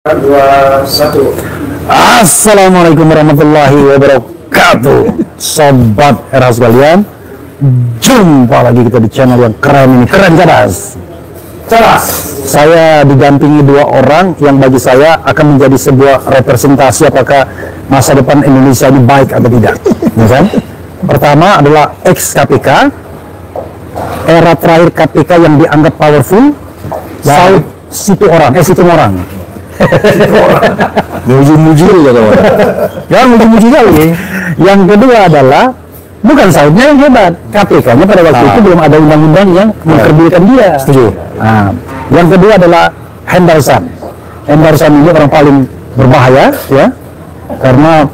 Dua, satu. Assalamualaikum warahmatullahi wabarakatuh. Sobat era sekalian, jumpa lagi kita di channel yang keren ini, keren cerdas. Saya didampingi dua orang yang bagi saya akan menjadi sebuah representasi apakah masa depan Indonesia ini baik atau tidak. Kan? Pertama adalah ex KPK, era terakhir KPK yang dianggap powerful, Saud Situmorang. Muji-muji ya kawan. Jangan muji-muji kali. Yang kedua adalah bukan Saudnya yang hebat, KPK-nya pada waktu itu belum ada undang-undang yang mengkerdilkan dia. Setuju. Nah, yang kedua adalah Hendarsan. Hendarsan ini orang paling berbahaya ya, karena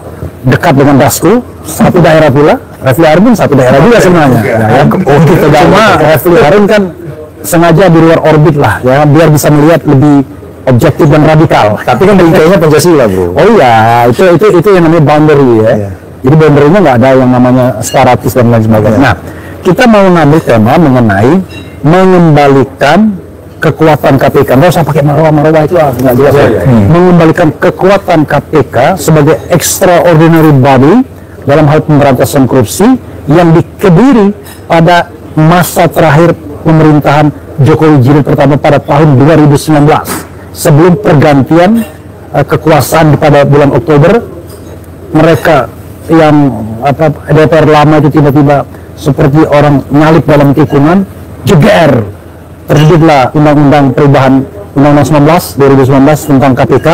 dekat dengan Dasko, satu daerah pula. Refli Harun pun satu daerah juga sebenarnya. Ya, cuma Refli Harun kan sengaja di luar orbit lah ya, biar bisa melihat lebih objektif dan radikal. Tapi kan kayaknya Pancasila, bro. Oh iya, itu yang namanya boundary ya. Jadi boundary-nya nggak ada yang namanya separatis dan lain sebagainya. Nah, kita mau ngambil tema mengenai mengembalikan kekuatan KPK. Nggak usah pakai marwah itu nggak jelas. Mengembalikan kekuatan KPK sebagai extraordinary body dalam hal pemberantasan korupsi yang dikediri pada masa terakhir pemerintahan Jokowi Jilid pertama pada tahun 2019 sebelum pergantian kekuasaan pada bulan Oktober. Mereka yang DPR lama itu tiba-tiba seperti orang nyalip dalam tikungan, jeger, terbitlah Undang-Undang Perubahan Undang-Undang 2019 tentang KPK.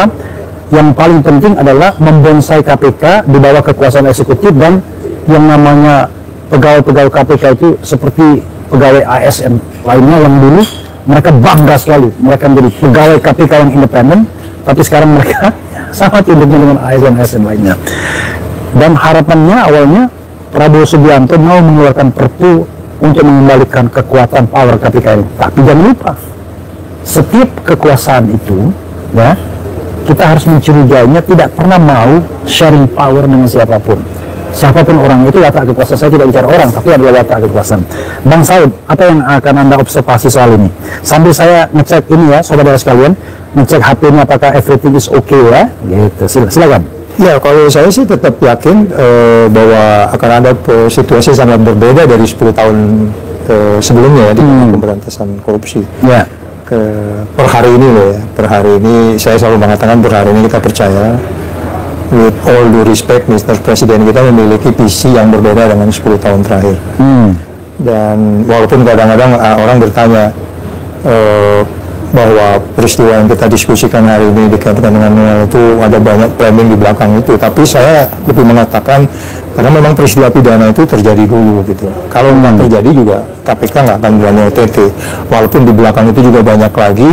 Yang paling penting adalah membonsai KPK di bawah kekuasaan eksekutif, dan yang namanya pegawai-pegawai KPK itu seperti pegawai ASN lainnya yang dulu mereka bangga sekali mereka menjadi pegawai KPK yang independen, tapi sekarang mereka sangat independen dengan ASN lainnya. Dan harapannya awalnya Prabowo Subianto mau mengeluarkan Perpu untuk mengembalikan kekuatan power KPK ini. Tapi jangan lupa, setiap kekuasaan itu ya, kita harus mencurigainya tidak pernah mau sharing power dengan siapapun. Siapapun orang itu, watak kekuasaan. Saya tidak bicara orang, tapi adalah watak kekuasaan. Bang Saud, apa yang akan Anda observasi soal ini? Sambil saya ngecek ini ya, saudara sekalian, ngecek HP-nya apakah everything is okay ya, gitu. Silakan. Ya, kalau saya sih tetap yakin bahwa akan ada situasi sangat berbeda dari 10 tahun sebelumnya ya, di pemberantasan korupsi. Ya. Per hari ini loh ya, per hari ini saya selalu mengatakan per hari ini kita percaya, with all due respect, Mr. Presiden kita memiliki visi yang berbeda dengan 10 tahun terakhir. Dan walaupun kadang-kadang orang bertanya bahwa peristiwa yang kita diskusikan hari ini dikaitkan dengan itu ada banyak framing di belakang itu, tapi saya lebih mengatakan karena memang peristiwa pidana itu terjadi dulu gitu. Kalau nggak terjadi juga KPK nggak akan berani OTT. Walaupun di belakang itu juga banyak lagi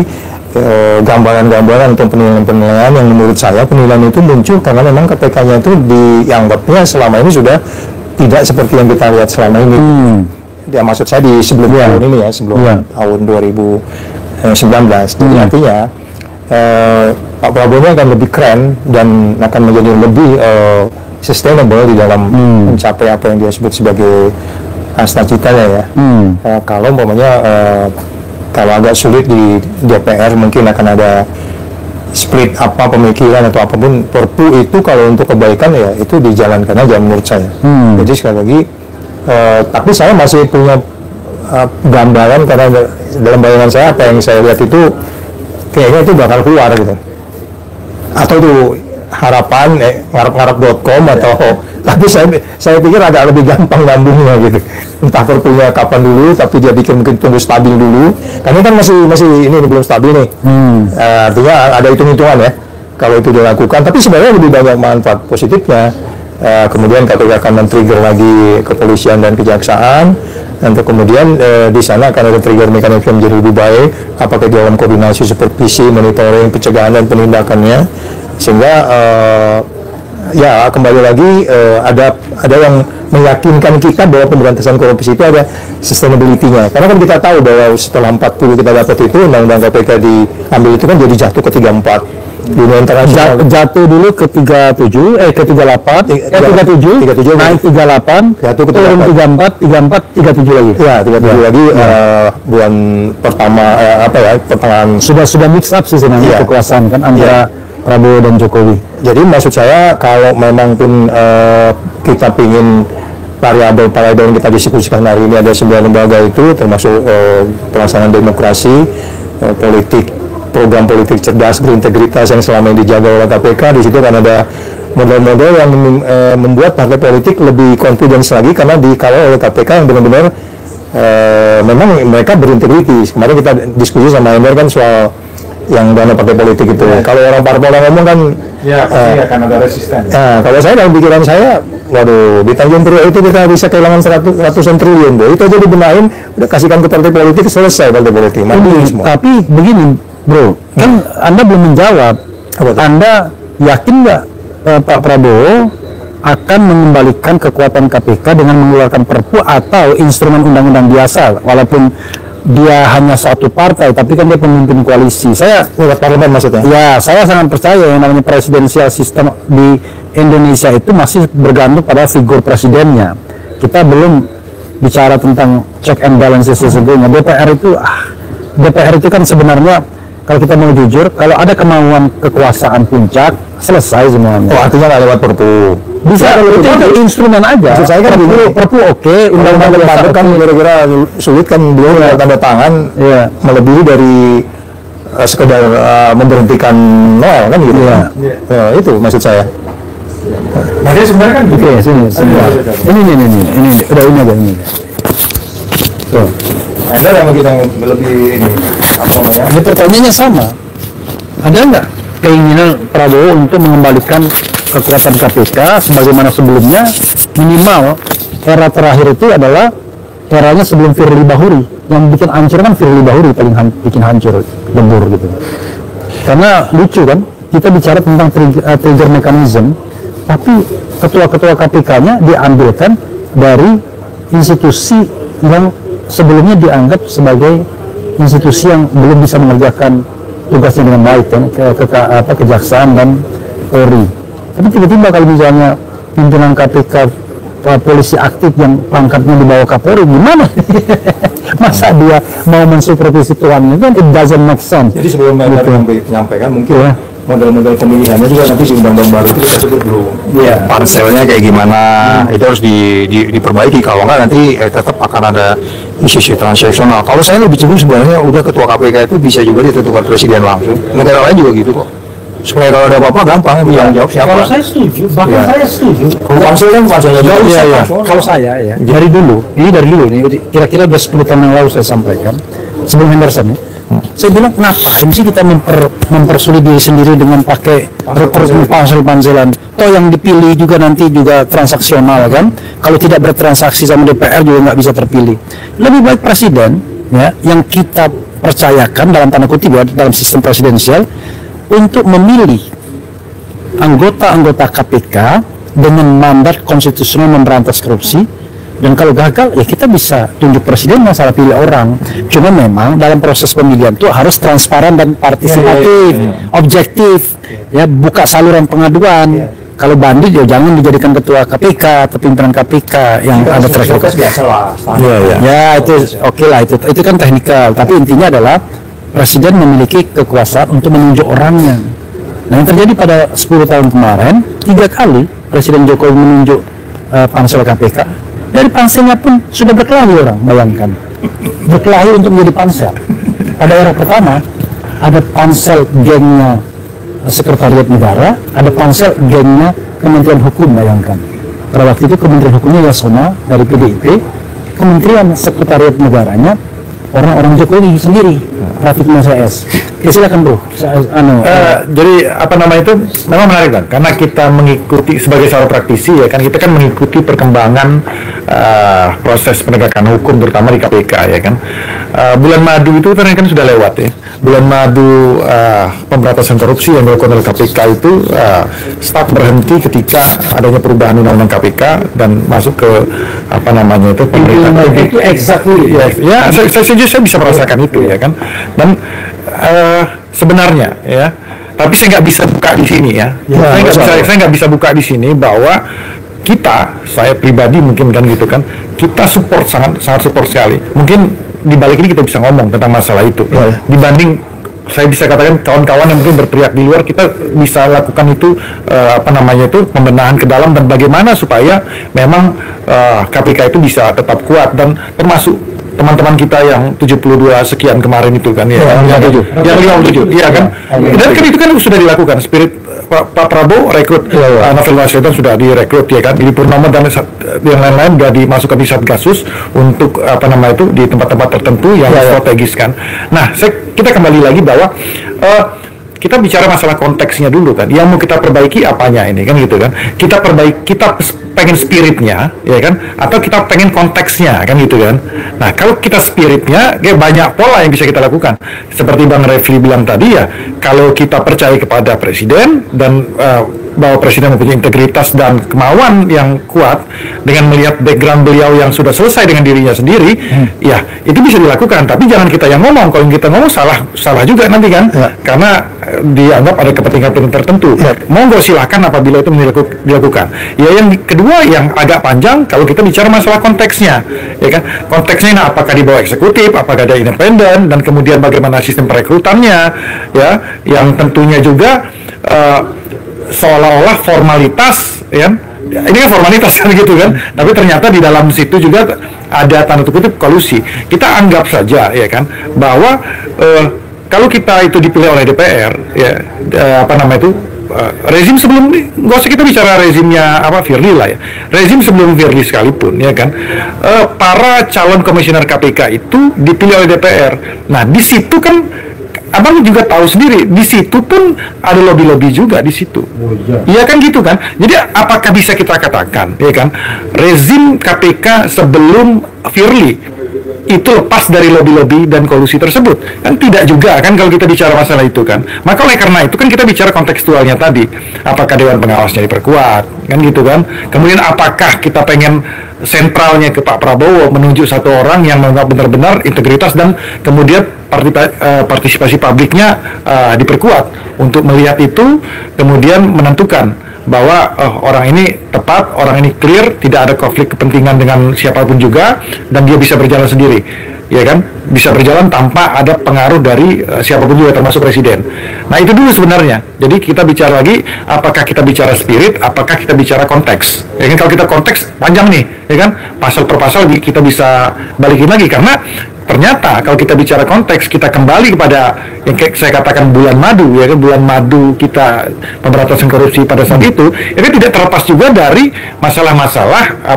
gambaran-gambaran atau penilaian-penilaian yang menurut saya penilaian itu muncul karena memang KPK-nya itu dianggapnya selama ini sudah tidak seperti yang kita lihat selama ini. Ya, maksud saya di sebelum tahun ini ya, sebelum tahun 2019. Jadi artinya Pak Prabowo akan lebih keren dan akan menjadi lebih sustainable di dalam mencapai apa yang dia sebut sebagai cita-citanya ya. Kalau umpamanya kalau agak sulit di DPR mungkin akan ada split apa pemikiran atau apapun, Perpu itu kalau untuk kebaikan ya itu dijalankan aja menurut saya. Jadi sekali lagi tapi saya masih punya gambaran karena dalam bayangan saya apa yang saya lihat itu kayaknya itu bakal keluar gitu. Atau itu harapan ngarap-ngarap.com atau tapi saya pikir agak lebih gampang nyambungnya gitu. Entah Perpunya kapan dulu, tapi dia bikin mungkin tunggu stabil dulu. Karena kan masih ini belum stabil nih. Artinya ada hitung-hitungan ya kalau itu dilakukan. Tapi sebenarnya lebih banyak manfaat positifnya. Kemudian KPK akan men-trigger lagi kepolisian dan kejaksaan. Untuk kemudian di sana akan ada trigger mekanisme yang menjadi lebih baik, apakah di dalam koordinasi supervisi, monitoring, pencegahan dan penindakannya, sehingga ya kembali lagi ada yang meyakinkan kita bahwa pemberantasan korupsi itu ada sustainability-nya. Karena kan kita tahu bahwa setelah 40 kita dapat itu, undang-undang KPK diambil itu kan jadi jatuh ke 34. Dunia internasional jatuh dulu ke 37, ke 38, 37, naik 38, jatuh ke turun 34, 37 lagi. Ya, 37 lagi bulan pertama pertengahan sudah mix up sih sebenarnya kekuasaan kan antara Prabowo dan Jokowi. Jadi maksud saya kalau memang pun kita ingin variabel-variabel yang kita diskusikan hari ini ada 9 lembaga itu termasuk pelaksanaan demokrasi, politik, program politik cerdas berintegritas yang selama ini dijaga oleh KPK. Di situ kan ada model-model yang membuat partai politik lebih confidence lagi karena dikawal oleh KPK yang benar-benar memang mereka berintegritas. Kemarin kita diskusi sama Emir kan soal yang dana partai politik itu. Kalau orang parpol ngomong kan akan ada resisten. Kalau saya dalam pikiran saya, waduh, di Tanjung Priok itu kita bisa kehilangan ratusan triliun, bro. Itu aja dibenahin, udah kasihkan ke partai politik, selesai partai politik. Tapi begini, bro, kan Anda belum menjawab. Anda yakin nggak Pak Prabowo akan mengembalikan kekuatan KPK dengan mengeluarkan Perpu atau instrumen undang-undang biasa, walaupun dia hanya satu partai, tapi kan dia pemimpin koalisi. Saya lewat parlemen maksudnya? Ya, saya sangat percaya yang namanya presidensial system di Indonesia itu masih bergantung pada figur presidennya. Kita belum bicara tentang check and balances sesungguhnya. DPR itu kan sebenarnya kalau kita mau jujur, kalau ada kemauan kekuasaan puncak, selesai semuanya. Oh, artinya nggak lewat Perpu? Bisa, itu instrumen aja. Maksud saya kan Perpu oke, undang-undang biasa kan kira-kira sulit kan beliau tanda tangan melebihi dari sekedar memberhentikan Noel kan gitu. Itu maksud saya. Nah, dia sebenarnya kan oke, sini. Ini udah ini aja ini. Tuh. Ada yang kita lebih ini apa namanya? Ini pertanyaannya sama. Ada nggak keinginan Prabowo untuk mengembalikan kekuatan KPK sebagaimana sebelumnya? Minimal era terakhir itu adalah eranya sebelum Firly Bahuri. Yang bikin hancur kan Firly Bahuri paling bikin hancur, lebur gitu. Karena lucu kan, kita bicara tentang trigger mechanism, tapi ketua-ketua KPK-nya diambilkan dari institusi yang sebelumnya dianggap sebagai institusi yang belum bisa mengerjakan tugasnya dengan baik kan, kejaksaan dan Polri. Tapi tiba-tiba kalau misalnya pimpinan KPK polisi aktif yang pangkatnya di bawah Kapolri, gimana? Masa dia mau mensupervisi tuannya, kan it doesn't make sense. Jadi sebelum mereka menyampaikan mungkin model-model pemilihannya juga nanti di undang-undang baru itu kita sebut dulu. Panselnya kayak gimana, itu harus diperbaiki. Kalau nggak nanti tetap akan ada isu-isu transaksional. Kalau saya lebih cenderung sebenarnya udah ketua KPK itu bisa juga ditentukan presiden langsung. Negara lain juga gitu kok. Supaya kalau ada apa-apa gampang yang jawab siapa. Kalau saya setuju, bahkan saya setuju. Kalau pansel kan panselnya jauh. Kalau saya dari dulu ini kira-kira udah 10 tahun yang lalu saya sampaikan sebelum Henderson ya. Saya bilang ngapain sih kita mempersulit diri sendiri dengan pakai rekrutmen pansel-panselan. Toh yang dipilih juga nanti juga transaksional kan. Kalau tidak bertransaksi sama DPR juga nggak bisa terpilih. Lebih baik presiden ya yang kita percayakan dalam tanda kutip ya dalam sistem presidensial untuk memilih anggota-anggota KPK dengan mandat konstitusional memberantas korupsi. Dan kalau gagal, ya kita bisa tunjuk presiden, masalah pilih orang. Cuma memang dalam proses pemilihan itu harus transparan dan partisipatif, objektif, ya buka saluran pengaduan. Kalau bandit ya jangan dijadikan ketua KPK atau pimpinan KPK yang ada track record. Ya itu oke lah, itu kan teknikal. Tapi intinya adalah presiden memiliki kekuasaan untuk menunjuk orangnya. Nah yang terjadi pada 10 tahun kemarin, 3 kali Presiden Jokowi menunjuk pansel KPK. Dari panselnya pun sudah berkelahi orang, bayangkan. Berkelahi untuk menjadi pansel. Pada era pertama, ada pansel gengnya Sekretariat Negara, ada pansel gengnya Kementerian Hukum, bayangkan. Pada waktu itu Kementerian Hukumnya Yasona dari PDIP, Kementerian Sekretariat Negaranya orang-orang Jokowi sendiri, Rafiq Mas. Ya silakan bro. Jadi apa nama itu memang menarik kan, karena kita mengikuti sebagai seorang praktisi ya kan, kita kan mengikuti perkembangan proses penegakan hukum terutama di KPK ya kan. Bulan madu itu ternyata kan sudah lewat ya. Bulan madu pemberantasan korupsi yang dilakukan oleh KPK itu start berhenti ketika adanya perubahan undang-undang KPK dan masuk ke apa namanya itu pemerintahan. Itu exactly. Ya, saya bisa merasakan itu ya kan. Dan sebenarnya ya, tapi saya nggak bisa buka di sini ya. Saya nggak bisa buka di sini bahwa saya pribadi mungkin kan gitu kan, kita sangat support sekali. Mungkin di balik ini kita bisa ngomong tentang masalah itu dibanding saya bisa katakan kawan-kawan yang mungkin berteriak di luar, kita bisa lakukan itu pembenahan ke dalam dan bagaimana supaya memang KPK itu bisa tetap kuat, dan termasuk teman-teman kita yang 72 sekian kemarin itu kan yang 57 iya kan, dan kan itu kan sudah dilakukan. Spirit Pak Prabowo rekrut Novel Baswedan sudah direkrut ya kan, Edi Purnomo dan yang lain-lain sudah dimasukkan di Satgasus untuk di tempat-tempat tertentu yang strategis kan. Nah, kita kembali lagi bahwa kita bicara masalah konteksnya dulu kan, yang mau kita perbaiki apanya ini kan gitu kan, kita pengen spiritnya ya kan, atau kita pengen konteksnya kan gitu kan. Nah, kalau kita spiritnya, banyak pola yang bisa kita lakukan. Seperti Bang Refli bilang tadi ya, kalau kita percaya kepada presiden dan bahwa presiden mempunyai integritas dan kemauan yang kuat, dengan melihat background beliau yang sudah selesai dengan dirinya sendiri, ya itu bisa dilakukan. Tapi jangan kita yang ngomong. Kalau kita ngomong salah juga nanti kan, karena dianggap ada kepentingan tertentu. Monggo silakan apabila itu dilakukan. Ya, yang kedua yang agak panjang, kalau kita bicara masalah konteksnya, ya kan, konteksnya ini apakah di bawah eksekutif, apakah ada independen, dan kemudian bagaimana sistem perekrutannya, ya, yang tentunya juga seolah-olah formalitas, ya, ini kan formalitas kan gitu kan, tapi ternyata di dalam situ juga ada tanda kutip kolusi. Kita anggap saja ya kan bahwa kalau kita itu dipilih oleh DPR, ya rezim sebelum, nggak usah kita bicara rezimnya Firly lah ya, rezim sebelum Firly sekalipun ya kan, para calon komisioner KPK itu dipilih oleh DPR. Nah, di situ kan Abang juga tahu sendiri, di situ pun ada lobby-lobby juga di situ. Iya kan gitu kan. Jadi apakah bisa kita katakan, ya kan, rezim KPK sebelum Firly itu lepas dari lobby-lobby dan kolusi tersebut? Kan tidak juga kan kalau kita bicara masalah itu kan. Maka oleh karena itu kan kita bicara kontekstualnya tadi. Apakah Dewan Pengawasnya diperkuat? Kan gitu kan. Kemudian apakah kita pengen sentralnya ke Pak Prabowo menunjuk satu orang yang menganggap benar-benar integritas dan kemudian partisipasi publiknya diperkuat untuk melihat itu, kemudian menentukan bahwa orang ini tepat, orang ini clear, tidak ada konflik kepentingan dengan siapapun juga, dan dia bisa berjalan sendiri, ya kan, bisa berjalan tanpa ada pengaruh dari siapapun juga termasuk presiden. Nah, itu dulu sebenarnya. Jadi kita bicara lagi, apakah kita bicara spirit, apakah kita bicara konteks, ya kan. Kalau kita konteks panjang nih, ya kan, pasal per pasal kita bisa balikin lagi, karena ternyata kalau kita bicara konteks, kita kembali kepada yang saya katakan bulan madu, ya kan, bulan madu kita pemberantasan korupsi pada saat itu, ya kan, tidak terlepas juga dari masalah-masalah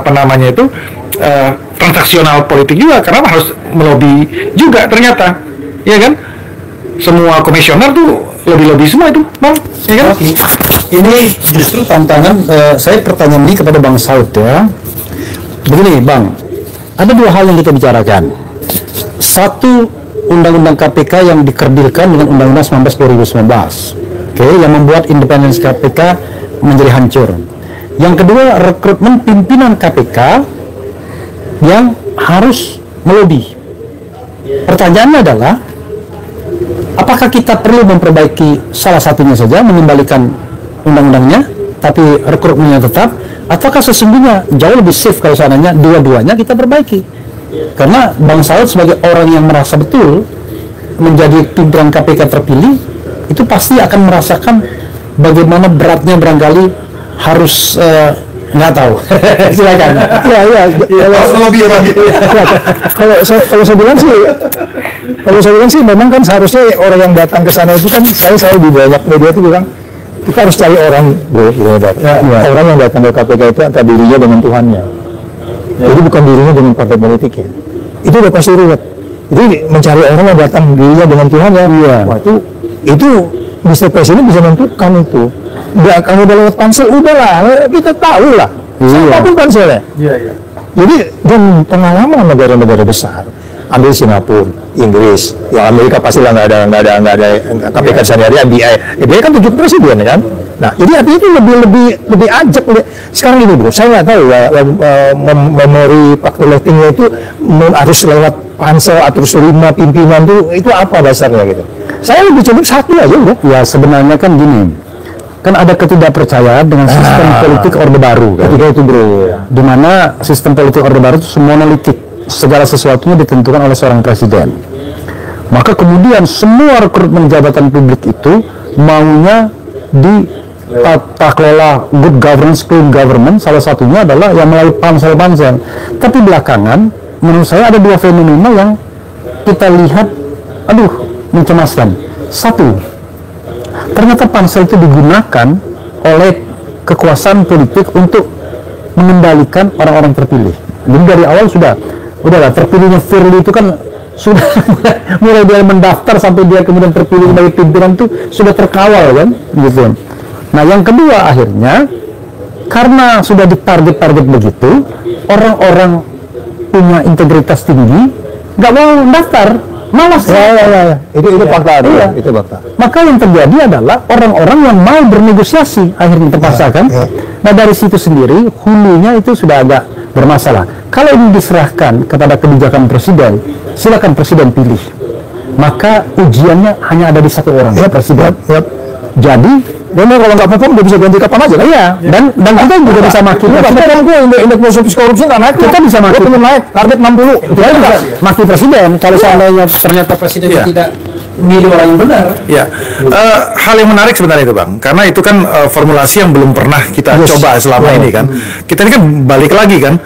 transaksional politik juga, karena harus melobi juga ternyata, ya kan, semua komisioner tuh lobby semua itu, Bang, ya kan? Ini justru tantangan. Saya pertanyaan ini kepada Bang Saud ya. Begini, Bang, ada dua hal yang kita bicarakan. Satu, Undang-Undang KPK yang dikerdilkan dengan Undang-Undang 19 2019, yang membuat independensi KPK menjadi hancur. Yang kedua, rekrutmen pimpinan KPK yang harus melobi. Pertanyaannya adalah, apakah kita perlu memperbaiki salah satunya saja, mengembalikan undang-undangnya, tapi rekrutmennya tetap, ataukah sesungguhnya jauh lebih safe kalau seandainya dua-duanya kita perbaiki? Karena Bang Saud sebagai orang yang merasa betul menjadi pimpinan KPK terpilih, itu pasti akan merasakan bagaimana beratnya barangkali harus nggak tahu. Silakan. Kalau saya bilang sih, memang kan seharusnya orang yang datang ke sana itu kan, saya di banyak media itu bilang kita harus cari orang, orang yang datang ke KPK itu antara dirinya dengan Tuhannya. Jadi bukan dirinya dengan partai politik ya. Itu udah pasti ruwet. Jadi mencari orang yang datang dirinya dengan Tuhan ya. Wah, itu Mr. Presiden bisa menentukan itu. Udah, kamu udah lewat pansel, udahlah, kita tahu lah. Siapapun panselnya. Jadi, dan pengalaman negara-negara besar, ambil Singapura, Inggris, ya Amerika pasti lah nggak ada KPK sehari-hari, FBI kan 7 presiden kan. Nah, jadi artinya itu lebih ajak. Sekarang ini bro, saya nggak tahu ya, memori faktor-lettingnya itu harus lewat pansel atau 5 pimpinan itu apa dasarnya gitu. Saya lebih cenderung satu aja udah. Ya sebenarnya kan gini, kan ada ketidakpercayaan dengan sistem politik Orde Baru kan? Ketika itu bro, di mana sistem politik Orde Baru itu semua monolitik, segala sesuatunya ditentukan oleh seorang presiden. Maka kemudian semua rekrutmen jabatan publik itu maunya di tata kelola good governance, clean government, salah satunya adalah yang melalui pansel-pansel. Tapi belakangan menurut saya ada dua fenomena yang kita lihat mencemaskan. Satu, ternyata pansel itu digunakan oleh kekuasaan politik untuk mengendalikan orang-orang terpilih. Jadi dari awal udahlah terpilihnya Firly itu kan sudah mulai dia mendaftar sampai dia kemudian terpilih sebagai pimpinan itu sudah terkawal kan, gitu. Nah yang kedua akhirnya karena sudah ditarget-target begitu, orang-orang punya integritas tinggi nggak mau mendaftar, malas. Itu fakta. Iya. Itu fakta. Maka yang terjadi adalah orang-orang yang mau bernegosiasi akhirnya terpaksa kan. Nah dari situ sendiri hulunya itu sudah agak bermasalah. Kalau ini diserahkan kepada kebijakan presiden, silakan presiden pilih. Maka ujiannya hanya ada di satu orang, presiden. Jadi, kalau nggak perform dia bisa ganti kapan aja. Iya. Dan kita juga bisa maki. Indeks korupsi nggak naik. Kita bisa maki. Belum naik. Target 60. Kita bisa maki presiden. Kalau seandainya ternyata presiden tidak milih orang yang benar. Ya, hal yang menarik sebenarnya itu Bang, karena itu kan formulasi yang belum pernah kita coba selama ini kan. Kita ini kan balik lagi kan,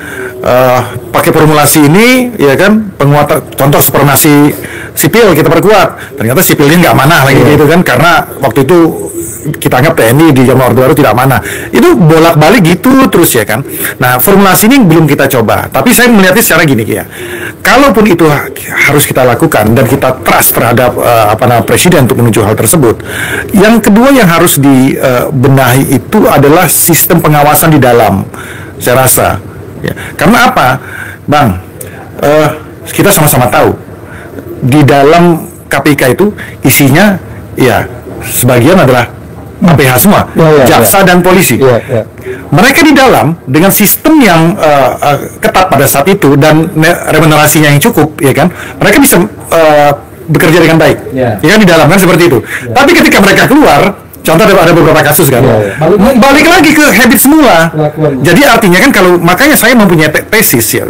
pakai formulasi ini, ya kan, penguatan, contoh supremasi sipil kita perkuat, ternyata sipilnya nggak mana lagi gitu kan, karena waktu itu kita anggap TNI di zaman Orde Baru tidak mana. Itu bolak-balik gitu terus ya kan. Nah, formulasi ini belum kita coba, tapi saya melihatnya secara gini ya. Kalaupun itu harus kita lakukan dan kita trust terhadap presiden untuk menuju hal tersebut. Yang kedua yang harus dibenahi itu adalah sistem pengawasan di dalam. Saya rasa ya. Karena apa? Bang, kita sama-sama tahu di dalam KPK itu isinya ya sebagian adalah APH semua, jaksa dan polisi. Mereka di dalam dengan sistem yang ketat pada saat itu dan remunerasinya yang cukup, ya kan, mereka bisa bekerja dengan baik, ya kan, di dalam kan seperti itu. Tapi ketika mereka keluar, contoh ada beberapa kasus kan, balik lagi ke habit semula. Jadi artinya kan kalau makanya saya mempunyai tesis ya.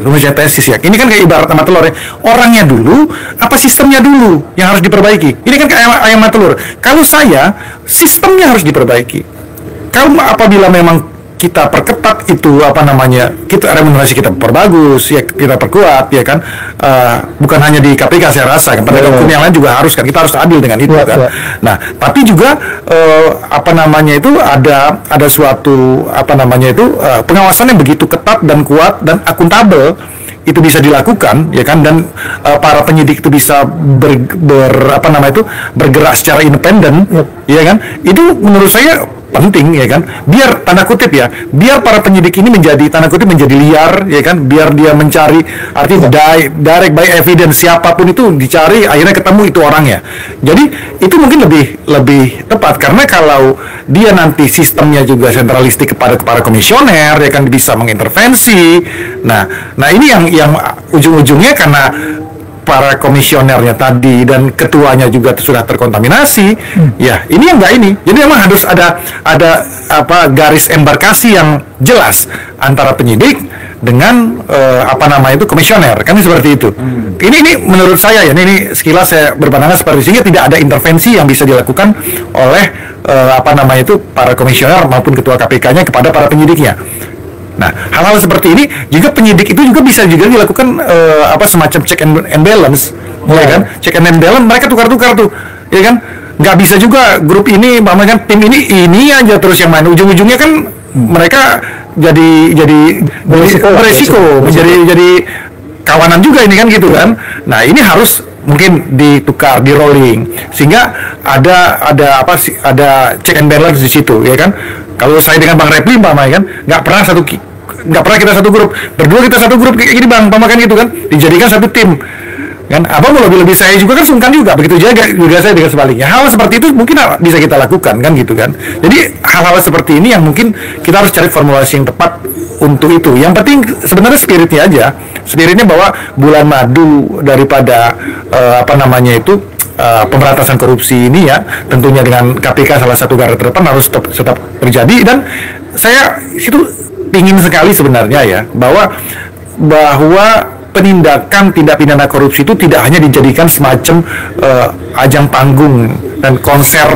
Ini kan kayak ibarat sama telur ya. Orangnya dulu, apa sistemnya dulu yang harus diperbaiki. Ini kan kayak ayam sama telur. Kalau saya, sistemnya harus diperbaiki. Kalau apabila memang kita perketat itu kita remunerasi kita perbagus ya, kita perkuat ya kan, bukan hanya di KPK saya rasa kan, pada hukum yang lain juga harus kan, kita harus adil dengan itu kan. Nah tapi juga ada suatu pengawasan yang begitu ketat dan kuat dan akuntabel itu bisa dilakukan ya kan, dan para penyidik itu bisa bergerak secara independen ya kan. Itu menurut saya penting ya kan, biar tanda kutip ya, biar para penyidik ini menjadi tanda kutip menjadi liar ya kan, biar dia mencari artinya direct by evidence, siapapun itu dicari akhirnya ketemu itu orangnya. Jadi itu mungkin lebih tepat, karena kalau dia nanti sistemnya juga sentralistik kepada para komisioner ya kan, bisa mengintervensi. Nah ini yang ujung-ujungnya karena para komisionernya tadi dan ketuanya juga sudah terkontaminasi, ya ini yang enggak ini. Jadi memang harus ada garis embarkasi yang jelas antara penyidik dengan komisioner, kan seperti itu. Ini menurut saya ya, ini sekilas saya berpandangan seperti sehingga tidak ada intervensi yang bisa dilakukan oleh para komisioner maupun ketua KPK-nya kepada para penyidiknya. Nah, hal-hal seperti ini juga penyidik itu juga bisa juga dilakukan semacam check and balance, ya kan? Check and balance, mereka tukar-tukar tuh, ya kan? Nggak bisa juga grup ini, kan tim ini aja terus yang main. Ujung-ujungnya kan mereka jadi beresiko, menjadi kawanan juga ini kan gitu kan? Nah, ini harus mungkin ditukar, di rolling, sehingga ada check and balance di situ, ya kan? Kalau saya dengan Bang Repli, kan, nggak pernah kita satu grup, berdua kita satu grup kayak gini Bang, kan gitu kan, dijadikan satu tim, kan? Mau lebih saya juga kan sungkan juga, begitu juga saya dengan sebaliknya. Hal seperti itu mungkin bisa kita lakukan kan gitu kan. Jadi hal-hal seperti ini yang mungkin kita harus cari formulasi yang tepat untuk itu. Yang penting sebenarnya spiritnya bahwa bulan madu daripada pemberantasan korupsi ini ya, tentunya dengan KPK salah satu garda terdepan harus tetap terjadi. Dan saya itu ingin sekali sebenarnya ya bahwa penindakan tindak pidana korupsi itu tidak hanya dijadikan semacam ajang panggung dan konser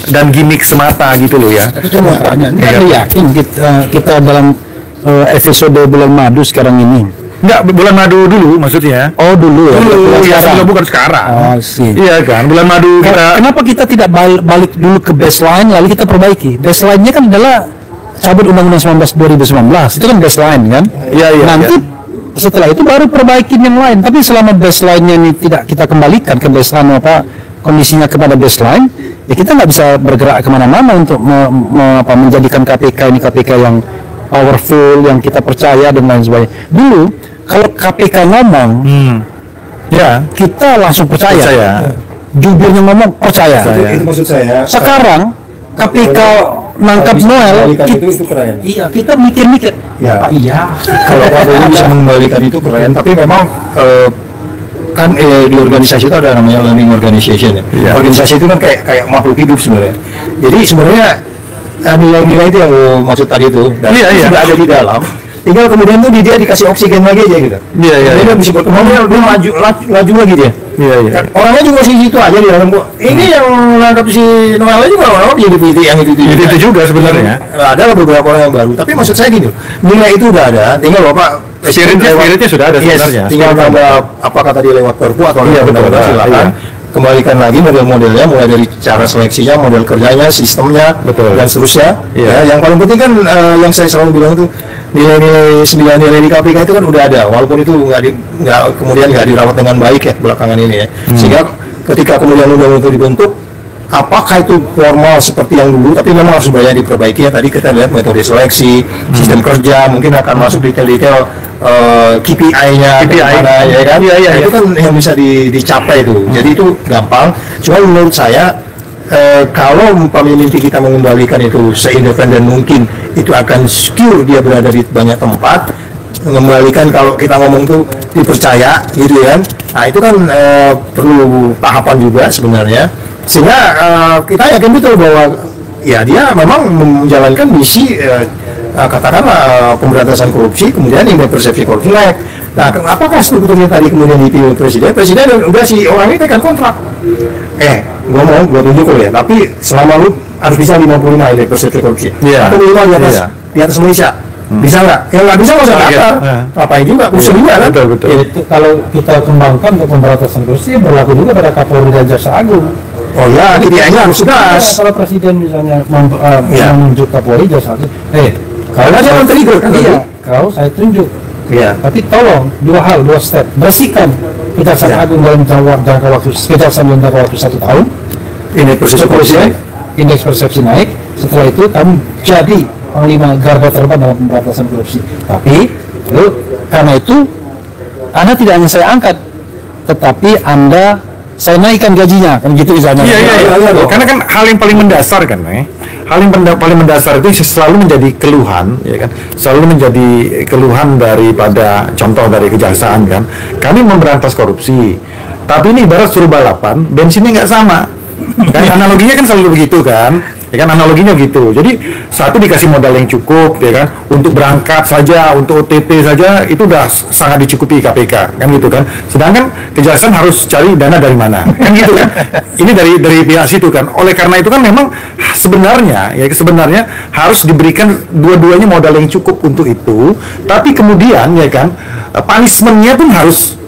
dan gimmick semata gitu loh ya. Tapi cuma tanya, yakin kita dalam episode bulan madu sekarang ini? Enggak, bulan madu dulu maksudnya. Oh dulu ya? Dulu, ya bukan sekarang. Oh sih. Iya kan, bulan madu kita. Kenapa kita tidak balik dulu ke baseline lalu kita perbaiki? Baseline-nya kan adalah cabut Undang-Undang 19 2019, itu kan baseline kan? Iya. Nanti setelah itu baru perbaikin yang lain. Tapi selama baseline-nya ini tidak kita kembalikan ke baseline kondisinya kepada baseline, ya kita nggak bisa bergerak kemana-mana untuk menjadikan KPK ini KPK yang powerful, yang kita percaya dan lain sebagainya. Dulu kalau KPK ngomong, ya kita langsung percaya. Jubirnya ngomong percaya. Itu maksud saya. Sekarang KPK nangkap Noel, itu keren. iya kita mikir-mikir. Ya. Iya. Kalau Kapolri bisa mengembalikan itu keren, tapi memang kan di organisasi itu ada namanya learning organization ya. Organisasi itu kan kayak makhluk hidup sebenarnya. Jadi sebenarnya nilai-nilai itu yang maksud tadi itu sudah ada di dalam. Tinggal kemudian tuh dia dikasih oksigen lagi aja gitu. Dia bisa berkembang, dia maju lagi dia. Orangnya juga masih situ aja di dalam. Ini yang nangkap si Noel aja orang-orang jadi PT yang itu juga sebenarnya. Ada beberapa orang yang baru. Tapi maksud saya gini, nilai itu udah ada. Tinggal Bapak spiritnya sudah ada sebenarnya. Tinggal nambah apa kata dia lewat perpu atau benar-benar silakan. Kembalikan lagi model-modelnya, mulai dari cara seleksinya, model kerjanya, sistemnya, dan seterusnya. Ya, yang paling penting kan yang saya selalu bilang itu nilai-nilai 9 nilai di KPK itu kan udah ada, walaupun itu kemudian nggak dirawat dengan baik ya belakangan ini ya. Sehingga ketika kemudian undang itu dibentuk, apakah itu formal seperti yang dulu, tapi memang harus banyak diperbaiki ya. Tadi kita lihat metode seleksi, sistem kerja, mungkin akan masuk detail-detail KPI-nya, ya kan? Itu kan yang bisa dicapai itu. Jadi itu gampang. Cuma menurut saya kalau mimpi kita mengembalikan itu seindependen mungkin, itu akan secure dia berada di banyak tempat. Mengembalikan kalau kita ngomong itu dipercaya, gitu kan? Nah itu kan perlu tahapan juga sebenarnya. Sehingga kita yakin betul bahwa ya dia memang menjalankan misi katakanlah pemberantasan korupsi, kemudian indeks persepsi korupsi naik. Nah, apakah sebetulnya tadi kemudian dipilih presiden udah si orang ini tekan kontrak. Gua tunjuk lo ya, tapi selama lu harus bisa 55 indeks persepsi korupsi. Atau minimal di atas Indonesia. Bisa nggak? Kalau nggak bisa nggak usah daftar. Ngapain juga? Usul juga kan? Betul. Kalau kita kembangkan untuk pemberantasan korupsi berlaku juga pada Kapolri dan Jaksa Agung. Oh ya, KPI-nya harus jelas. Kalau presiden misalnya menunjuk Kapolri, Jaksa Agung, kalau aja men-trigger kan? Iya, kalau saya tunjuk. Iya. Tapi tolong dua step. Bersihkan Kejaksaan Agung dalam jangka waktu Kejaksaan dalam jangka waktu 1 tahun. Indeks persepsi naik. Setelah itu kamu jadi panglima garda terdepan dalam pemberantasan korupsi. Tapi karena itu Anda tidak hanya saya angkat, tetapi Anda saya naikkan gajinya, kan gitu misalnya. Iya. Karena kan hal yang paling mendasar kan, hal yang paling mendasar itu selalu menjadi keluhan, ya kan, selalu menjadi keluhan daripada contoh dari kejaksaan kan. Kami memberantas korupsi, tapi ini ibarat suruh balapan, bensinnya nggak sama. Kan analoginya kan selalu begitu kan. Ya kan analoginya gitu. Jadi satu dikasih modal yang cukup ya kan untuk berangkat saja, untuk OTT saja itu udah sangat dicukupi KPK kan gitu kan. Sedangkan kejaksaan harus cari dana dari mana kan gitu kan. Ini dari pihak situ kan. Oleh karena itu kan memang sebenarnya harus diberikan dua-duanya modal yang cukup untuk itu. Tapi kemudian ya kan punishment-nya pun harus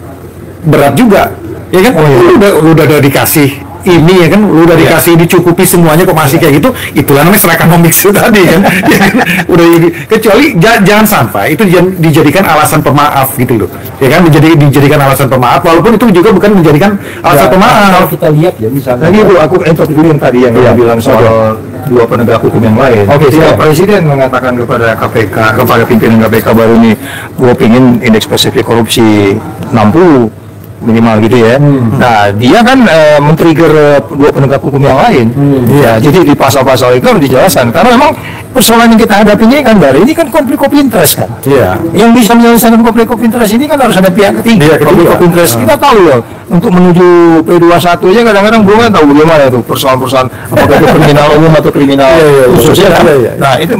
berat juga. Ya kan lu udah dikasih ini ya kan, lu udah dikasih dicukupi semuanya kok masih kayak gitu, itulah namanya serahkan komik itu tadi kan. Ya kan? Udah kecuali jangan sampai itu dijadikan alasan pemaaf gitu loh. Ya kan dijadikan alasan pemaaf walaupun itu juga bukan menjadikan alasan pemaaf. Kalau kita lihat ya misalnya. Tadi itu aku interview dulu yang tadi yang bilang soal dua penegak hukum yang lain. Presiden mengatakan kepada KPK, kepada pimpinan KPK baru ini, gua pingin indeks persepsi korupsi 60 minimal gitu ya. Nah, dia kan men-trigger dua penegak hukum yang lain. Ya, jadi di pasal-pasal itu harus dijelaskan. Karena memang persoalan yang kita hadapi ini kan ini kan konflik of interest kan. Iya. Yang bisa menyelesaikan konflik of interest ini kan harus ada pihak ketiga. Konflik of interest kita tahu ya. Untuk menuju P21 aja kadang-kadang gue kan tahu bagaimana itu persoalan-persoalan apakah itu kriminal umum atau kriminal khusus ya kan. Nah, itu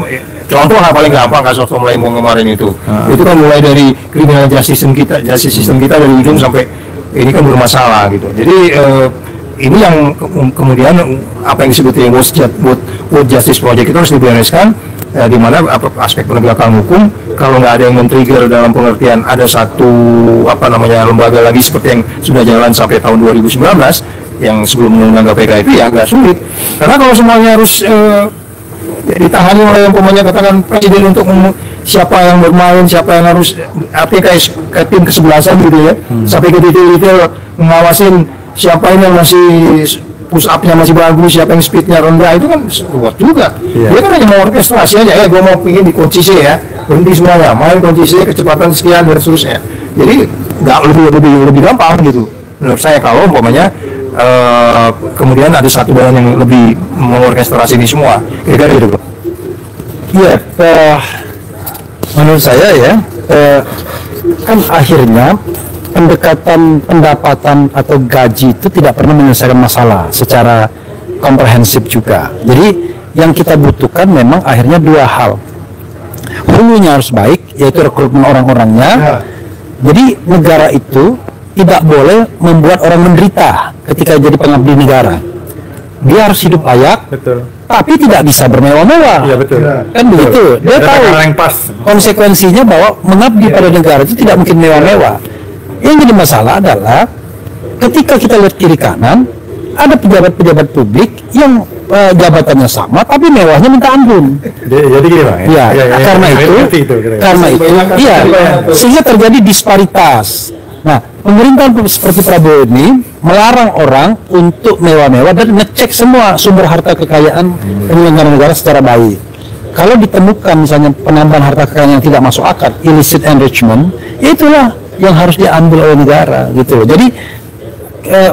Contoh lah paling gampang kasus Tom Lembong kemarin itu kan mulai dari criminal justice system kita dari ujung sampai ini kan bermasalah gitu. Jadi ini yang kemudian apa yang disebut World Justice Project itu harus dibereskan, di mana aspek penegakan hukum kalau nggak ada yang men-trigger dalam pengertian ada satu lembaga lagi seperti yang sudah jalan sampai tahun 2019 yang sebelum undang KPK itu ya agak sulit, karena kalau semuanya harus ditangani oleh yang pemainnya katakan presiden untuk siapa yang bermain, siapa yang harus artinya kayak tim kesebelasan gitu ya, sampai ke detail mengawasin siapa ini yang masih push up-nya masih bagus, siapa yang speed-nya rendah, itu kan kuat juga. Dia kan hanya mau orkestrasi aja, ya gue mau pingin di kunci C ya, berhenti semuanya, main kunci C, kecepatan sekian dan seterusnya. Jadi nggak lebih gampang gitu menurut saya kalau umpamanya kemudian ada satu badan yang lebih mengorkestrasi ini semua, kira-kira gitu. Iya, menurut saya ya, kan akhirnya pendekatan pendapatan atau gaji itu tidak pernah menyelesaikan masalah secara komprehensif juga. Jadi yang kita butuhkan memang akhirnya dua hal. Hulunya harus baik, yaitu rekrutmen orang-orangnya. Jadi negara itu tidak boleh membuat orang menderita ketika jadi pengabdi negara. Dia harus hidup layak, tapi tidak bisa bermewah-mewah. Iya betul. Kan begitu. Dia tahu konsekuensinya bahwa mengabdi pada negara itu tidak mungkin mewah-mewah. Yang jadi masalah adalah ketika kita lihat kiri kanan, ada pejabat-pejabat publik yang jabatannya sama tapi mewahnya minta ampun. Jadi gini Bang. Ya, karena itu, iya, sehingga terjadi disparitas. Nah, pemerintah seperti Prabowo ini melarang orang untuk mewah-mewah dan ngecek semua sumber harta kekayaan penyelenggara negara secara baik. Kalau ditemukan misalnya penambahan harta kekayaan yang tidak masuk akal, illicit enrichment, ya itulah yang harus diambil oleh negara gitu loh. Jadi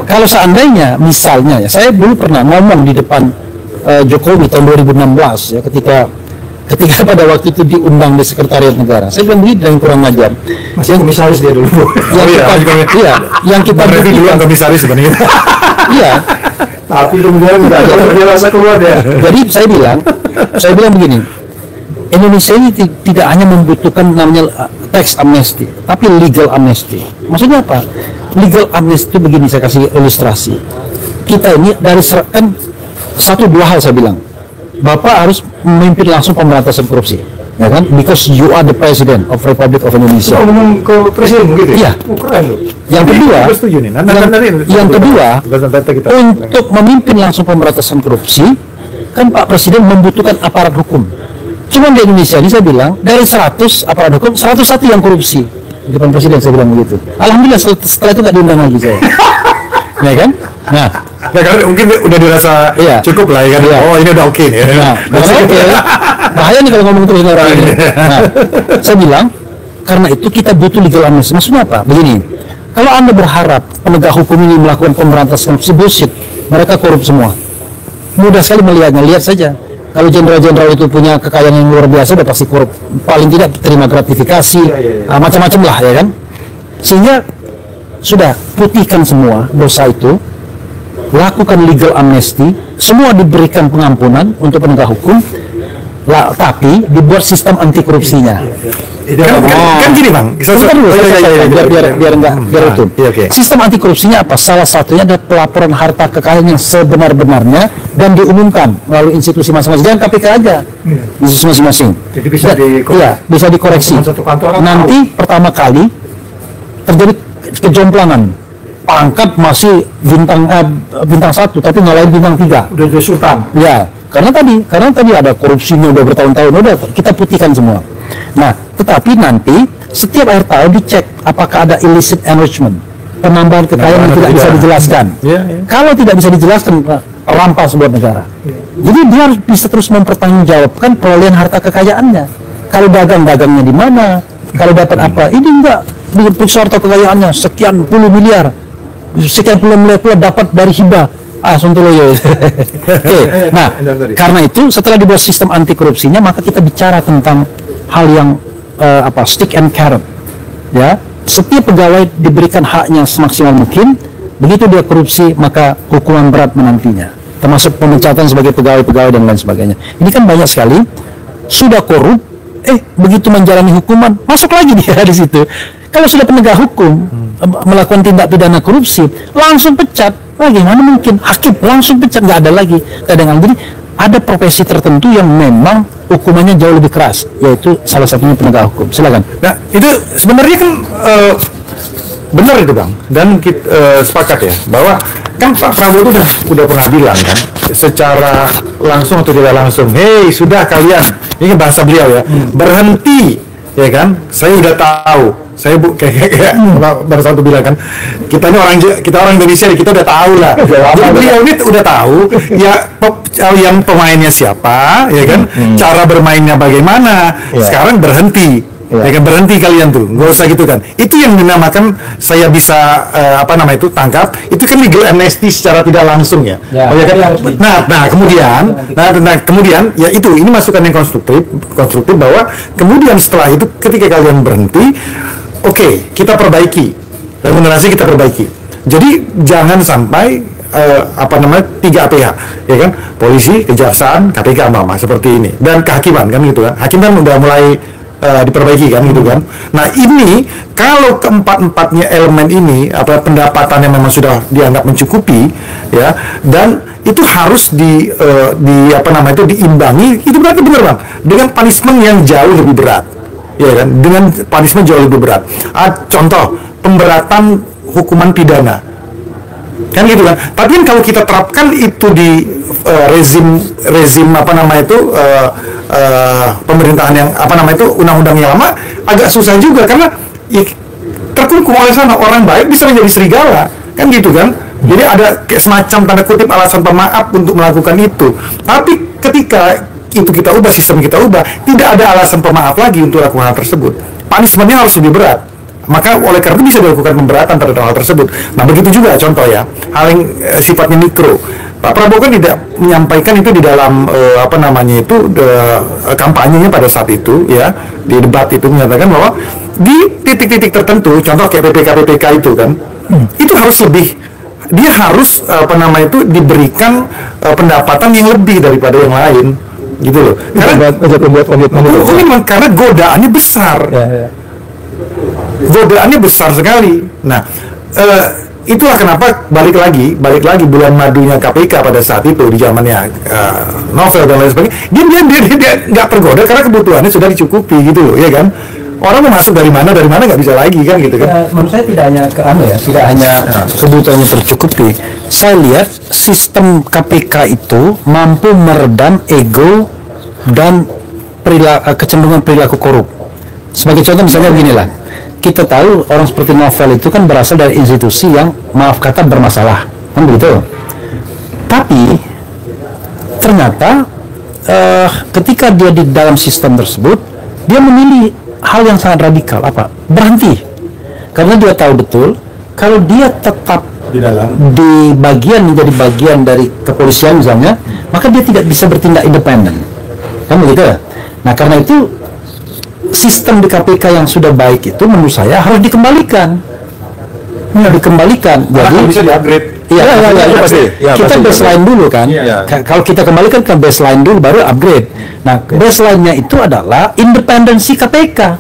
kalau seandainya misalnya ya, saya dulu pernah ngomong di depan Jokowi tahun 2016 ya, ketika pada waktu itu diundang di Sekretariat Negara, saya bilang begini dan kurang ajar. Masih komisaris dia dulu. Yang kita dulu komisaris sebenarnya. Iya. Tapi kemudian dia rasa keluar ya. Jadi saya bilang begini. Indonesia ini tidak hanya membutuhkan namanya tax amnesty, tapi legal amnesty. Maksudnya apa? Legal amnesty itu begini, saya kasih ilustrasi. Kita ini dari kan satu dua hal saya bilang. Bapak harus memimpin langsung pemberantasan korupsi, ya kan? Because you are the president of Republic of Indonesia. Ngomong ke presiden gitu. Iya. Yang kedua, untuk memimpin langsung pemberantasan korupsi, kan Pak Presiden membutuhkan aparat hukum. Cuma di Indonesia ini saya bilang dari 100 aparat hukum 101 yang korupsi. Di depan Presiden saya bilang begitu. Alhamdulillah setelah itu nggak diundang lagi saya. Ya kan? Nah, karena mungkin udah dirasa cukup lah ya kan. Oh ini udah oke nih. Nah, bahaya nih kalau ngomong terus orang ini. Nah, saya bilang karena itu kita butuh legal amnesty. Maksudnya apa? Begini, kalau Anda berharap penegak hukum ini melakukan pemberantasan korupsi, bullshit. Mereka korup semua. Mudah sekali melihatnya. Lihat saja. Kalau jenderal-jenderal itu punya kekayaan yang luar biasa, udah pasti korup. Paling tidak terima gratifikasi, macam-macam lah ya kan. Sehingga sudah putihkan semua dosa itu, lakukan legal amnesty, semua diberikan pengampunan untuk penegak hukum, tapi dibuat sistem anti korupsinya. Kan gini Bang, biar itu. Sistem anti korupsinya apa? Salah satunya adalah pelaporan harta kekayaan yang sebenar-benarnya dan diumumkan melalui institusi masing-masing. Jangan KPK aja, institusi masing-masing. Jadi bisa dikoreksi. Nanti pertama kali terjadi kejomplangan, pangkat masih bintang 1 tapi ngalahin bintang 3. Udah jadi sultan. Ya, karena tadi ada korupsinya udah bertahun-tahun, udah kita putihkan semua. Nah, tetapi nanti setiap akhir tahun dicek apakah ada illicit enrichment, penambahan kekayaan yang tidak bisa dijelaskan. Kalau tidak bisa dijelaskan, rampas buat negara. Jadi dia harus bisa terus mempertanggungjawabkan perolehan harta kekayaannya. Kalau dagangnya di mana, kalau dapat apa, ini enggak diperiksa harta kekayaannya sekian puluh miliar pula dapat dari hibah. Sontoloyo. Nah, karena itu setelah dibuat sistem anti korupsinya, maka kita bicara tentang hal yang stick and carrot. Ya, setiap pegawai diberikan haknya semaksimal mungkin. Begitu dia korupsi, maka hukuman berat menantinya, termasuk pemecatan sebagai pegawai-pegawai dan lain sebagainya. Ini kan banyak sekali sudah korup, begitu menjalani hukuman masuk lagi dia di situ. Kalau sudah penegak hukum melakukan tindak pidana korupsi, langsung pecat. Bagaimana mungkin hakim langsung pecat, nggak ada lagi. Kadang-kadang jadi ada profesi tertentu yang memang hukumannya jauh lebih keras, yaitu salah satunya penegak hukum. Silakan. Nah, itu sebenarnya kan benar itu Bang, dan kita sepakat ya bahwa kan Pak Prabowo itu udah pernah bilang kan secara langsung atau tidak langsung, hei sudah kalian, ini bahasa beliau ya, berhenti ya kan, saya udah tahu, saya kayak baru satu bilang kan, kita orang Indonesia kita udah tahu lah, jadi beliau ini udah tahu ya yang pemainnya siapa ya kan, cara bermainnya bagaimana, sekarang berhenti. Ya kan, berhenti kalian tuh, nggak usah gitu kan. Itu yang dinamakan saya bisa tangkap. Itu kan legal amnesty secara tidak langsung ya. Oh ya kan. Nah kemudian ya itu ini masukan yang konstruktif bahwa kemudian setelah itu ketika kalian berhenti, oke, kita perbaiki, remunerasi kita perbaiki. Jadi jangan sampai 3 APH ya kan, polisi, kejaksaan, KPK seperti ini, dan kehakiman kan gitu kan. Hakim kan udah mulai diperbaiki kan gitu kan. Nah ini kalau keempat-empatnya elemen ini pendapatan yang memang sudah dianggap mencukupi ya, dan itu harus diimbangi, itu berarti benar Bang, dengan punishment yang jauh lebih berat ya kan, dengan punishment jauh lebih berat. Contoh pemberatan hukuman pidana kan gitu kan. Tapi kan kalau kita terapkan itu di rezim pemerintahan yang undang-undang yang lama, agak susah juga karena terkungkung oleh sana, orang baik bisa menjadi serigala kan gitu kan. Jadi ada semacam tanda kutip alasan pemaaf untuk melakukan itu. Tapi ketika itu kita ubah, sistem kita ubah, tidak ada alasan pemaaf lagi untuk lakukan hal tersebut. Punishment-nya harus lebih berat. Maka oleh karena itu bisa dilakukan pemberatan terhadap hal tersebut. Nah begitu juga contoh ya, hal yang sifatnya mikro. Pak Prabowo kan tidak menyampaikan itu di dalam kampanyenya pada saat itu ya, di debat itu menyatakan bahwa di titik-titik tertentu, contoh kayak PPK itu kan, itu harus lebih, dia harus diberikan pendapatan yang lebih daripada yang lain gitu loh. Karena godaannya besar. Godaannya besar sekali. Nah, itulah kenapa balik lagi bulan madunya KPK pada saat itu di zamannya Novel dan lain sebagainya. Dia nggak tergoda karena kebutuhannya sudah dicukupi gitu loh, ya kan? Orang mau masuk dari mana nggak bisa lagi kan gitu kan? Menurut saya tidak hanya kebutuhannya tercukupi. Saya lihat sistem KPK itu mampu meredam ego dan kecenderungan perilaku korup. Sebagai contoh misalnya beginilah. Kita tahu orang seperti Novel itu kan berasal dari institusi yang maaf kata bermasalah, kan begitu. Tapi ternyata ketika dia di dalam sistem tersebut, dia memilih hal yang sangat radikal, berhenti, karena dia tahu betul kalau dia tetap menjadi bagian dari kepolisian misalnya, maka dia tidak bisa bertindak independen, kan begitu. Nah karena itu sistem di KPK yang sudah baik itu menurut saya harus dikembalikan. Jadi bisa di-upgrade. Iya, pasti. Kita baseline dulu kan. Kalau kita kembalikan ke baseline dulu baru upgrade. Nah, baseline-nya itu adalah independensi KPK.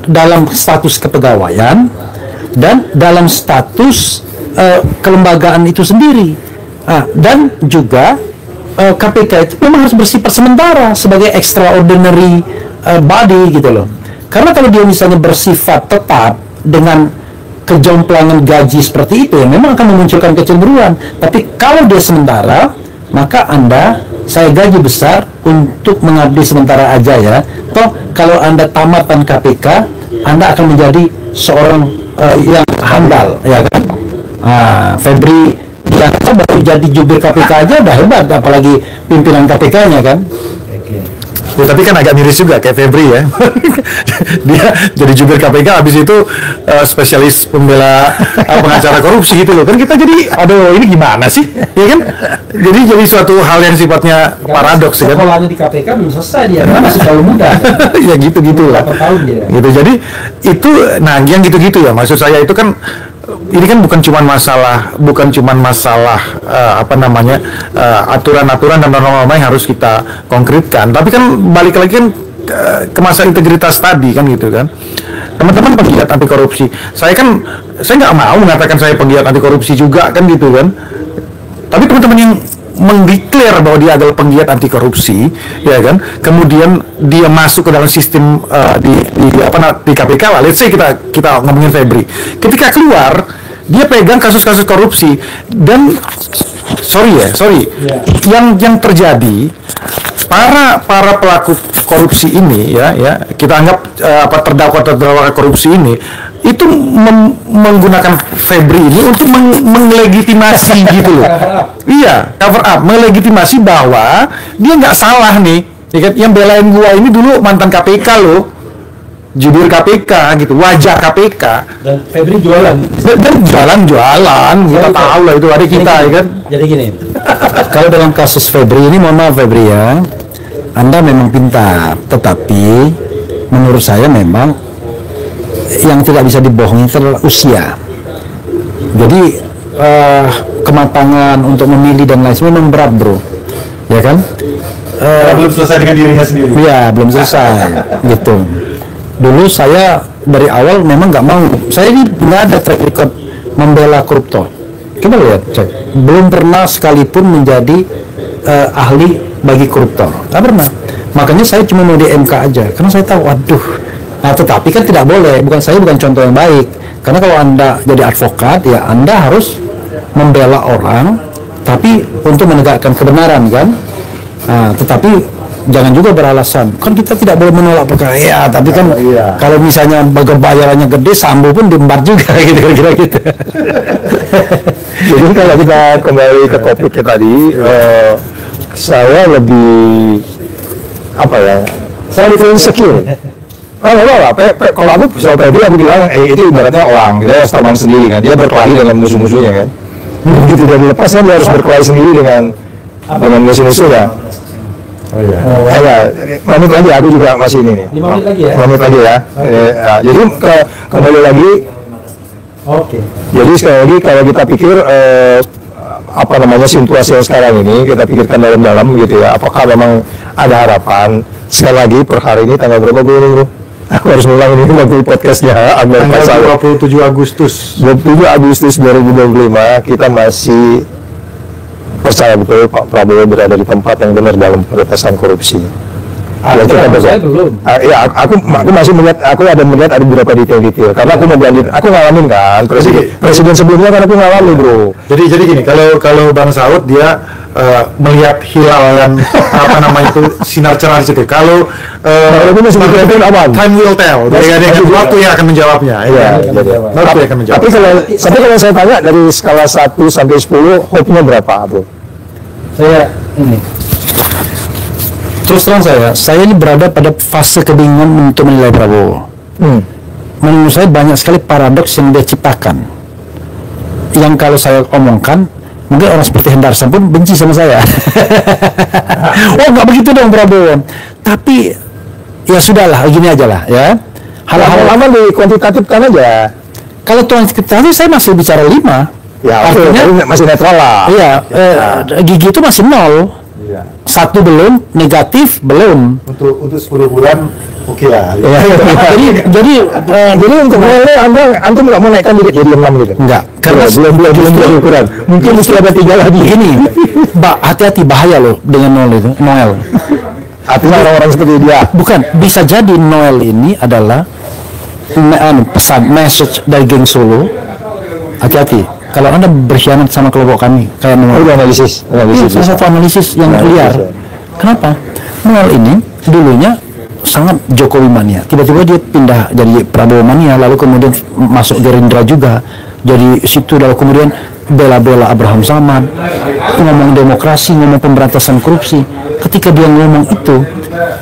Dalam status kepegawaian dan dalam status kelembagaan itu sendiri. Dan juga KPK itu memang harus bersifat sementara sebagai extraordinary body gitu loh. Karena kalau dia misalnya bersifat tetap dengan kejomplangan gaji seperti itu, ya memang akan memunculkan kecenderungan. Tapi kalau dia sementara, maka saya gaji besar untuk mengabdi sementara aja ya. Toh kalau Anda tamatan KPK, Anda akan menjadi seorang yang handal, ya kan? Febri dia baru jadi jubir KPK aja udah hebat, apalagi pimpinan KPK-nya kan. Ya, tapi kan agak miris juga kayak Febri ya. Dia jadi jubir KPK, habis itu spesialis pembela pengacara korupsi gitu loh. Kan kita jadi, aduh ini gimana sih? Ya kan? Jadi suatu hal yang sifatnya paradoks ya kan. Sekolahnya di KPK belum selesai dia, masih terlalu muda. Ya gitu lah. Gitu. Jadi itu, nah yang gitu-gitu ya. Maksud saya itu kan ini kan bukan cuma masalah aturan-aturan dan norma-norma yang harus kita konkretkan, tapi kan balik lagi kan ke masalah integritas tadi kan gitu kan. Teman-teman penggiat anti korupsi, saya nggak mau mengatakan saya penggiat anti korupsi juga kan gitu kan, tapi teman-teman yang mendeklar bahwa dia adalah penggiat anti korupsi, ya kan, kemudian dia masuk ke dalam sistem di KPK lah, let's say kita ngomongin Febri, ketika keluar dia pegang kasus-kasus korupsi dan sorry yang terjadi para pelaku korupsi ini ya kita anggap terdakwa korupsi ini itu menggunakan Febri ini untuk melegitimasi gitu loh. Iya, cover up, melegitimasi bahwa dia nggak salah nih. Yang belain gua ini dulu mantan KPK loh, jubir KPK gitu, wajah KPK. Dan Febri jualan. Dan jualan, kita tahu lah itu ada kita ya kan. Jadi gini, kalau dalam kasus Febri ini, mohon maaf Febri ya, Anda memang pintar, tetapi menurut saya memang yang tidak bisa dibohongi adalah usia. Jadi kematangan untuk memilih dan lain sebagainya memang berat bro, ya kan? Belum selesai dengan dirinya sendiri. Iya, belum selesai gitu. Dulu saya dari awal memang nggak mau. Saya ini nggak ada track record membela koruptor. Coba lihat, cek. Belum pernah sekalipun menjadi ahli bagi koruptor. Nggak pernah. Makanya saya cuma mau di MK aja, karena saya tahu, waduh. Nah, tetapi kan tidak boleh. Bukan contoh yang baik. Karena kalau Anda jadi advokat, ya Anda harus membela orang, tapi untuk menegakkan kebenaran kan. Nah, tetapi jangan juga beralasan kan kita tidak boleh menolak perkara ya, tapi kan kalau misalnya bayarannya gede, Sambo pun diembar juga gitu kira-kira gitu. Jadi kalau kita kembali ke topiknya tadi, saya lebih saya lebih insecure. Kalau aku soal Febri, aku bilang itu ibaratnya orang, dia teman sendiri kan, dia berkelahi dengan musuh-musuhnya kan. Begitu dia dilepasnya, dia harus berkelahi sendiri dengan musuh-musuhnya. Oh iya. 5 menit lagi, aku juga masih ini nih. 5 menit lagi ya? 5 menit lagi ya. Jadi kembali lagi. Oke. Jadi sekali lagi kalau kita pikir situasi yang sekarang ini, kita pikirkan dalam-dalam gitu ya, apakah memang ada harapan? Sekali lagi per hari ini tanggal berapa bro? Aku harus ngulang ini waktu podcastnya tanggal 27 Agustus 2025 kita masih percaya betul Pak Prabowo berada di tempat yang benar dalam pemberantasan korupsi. Ya, saya belum. Aku masih melihat, aku ada melihat ada beberapa detail-detail karena aku ngalamin kan presiden sebelumnya kan aku ngalamin bro. Jadi gini, kalau Bang Saud dia melihat hilal dan sinar cerah di situ. Kalau time will tell. Waktu yang akan menjawabnya. Waktu yang akan menjawab. Tapi kalau saya tanya dari skala 1 sampai 10, hope-nya berapa bro? Saya ini. Terus terang saya ini berada pada fase kebingungan untuk menilai Prabowo. Menurut saya banyak sekali paradoks yang dia ciptakan. Yang kalau saya omongkan, mungkin orang seperti Hendarsan pun benci sama saya. Oh nggak begitu dong Prabowo. Tapi ya sudahlah, gini aja lah ya. Hal-hal lama dikuantitatifkan aja. Kalau kuantitatif saya masih bicara 5. Ya, artinya masih netral lah. Iya, gigi itu masih 0. 1 belum, negatif belum. Untuk 10 bulan oke lah. Jadi untuk mulai antum nggak mau naikkan dikit jadi 6 gitu. Enggak, karena belum ukuran. Mungkin mesti ada 3 lagi. Ini, hati-hati bahaya loh dengan Noel. Artinya orang-orang seperti dia. Bukan, bisa jadi Noel ini adalah pesan message dari geng Solo. Hati-hati. Kalau Anda berkhianat sama kelompok kami, kayak Noel. Analisis. Salah satu analisis yang liar. Kenapa? Noel ini dulunya sangat Jokowi mania. Tiba-tiba dia pindah jadi Prabowo mania, lalu kemudian masuk Gerindra juga. Jadi situ lalu kemudian bela-bela Abraham Samad, ngomong demokrasi, ngomong pemberantasan korupsi. Ketika dia ngomong itu,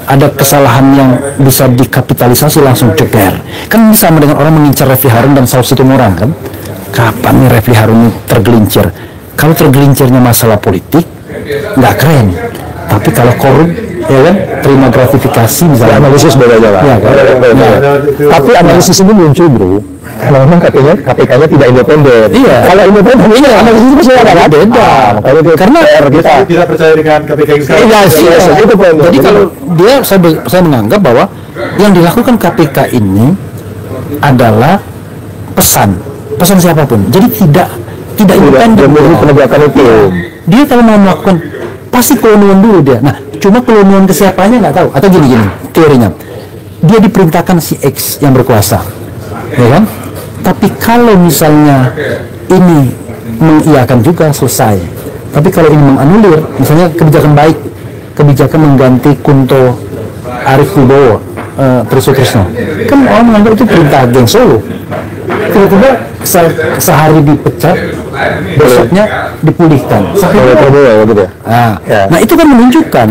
ada kesalahan yang bisa dikapitalisasi langsung ceper. Kan sama dengan orang mengincar Refli Harun dan Saud Situmorang kan? Kapan nih Refli Harun tergelincir? Kalau tergelincirnya masalah politik, nggak keren. Tapi kalau korup, ya kan, terima gratifikasi misalnya. Analisis beda aja lah. Ya, kan? Tapi analisis ini muncul bro. Kalau memang KPK-nya tidak independen. Iya. Kalau independen, iya. Analisis itu pasti ada beda. Karena Kita tidak percaya dengan KPK yang sekarang. iya sih. Itu poin. Jadi kalau dia, saya menganggap bahwa yang dilakukan KPK ini adalah pesan siapapun. Jadi tidak independen. Penegakan hukum. Dia kalau mau melakukan pasti kolonial dulu dia. Nah, cuma kolonial ke siapanya nggak tahu. Atau gini teorinya. Dia diperintahkan si X yang berkuasa, ya kan? Tapi kalau misalnya ini mengiyakan juga selesai. Tapi kalau ini menganulir, misalnya kebijakan baik, kebijakan mengganti Kunto Arif Wibowo, Trisutrisno, kan orang menganggap itu perintah geng Solo. Tiba-tiba sehari dipecat, besoknya dipulihkan. Nah itu kan menunjukkan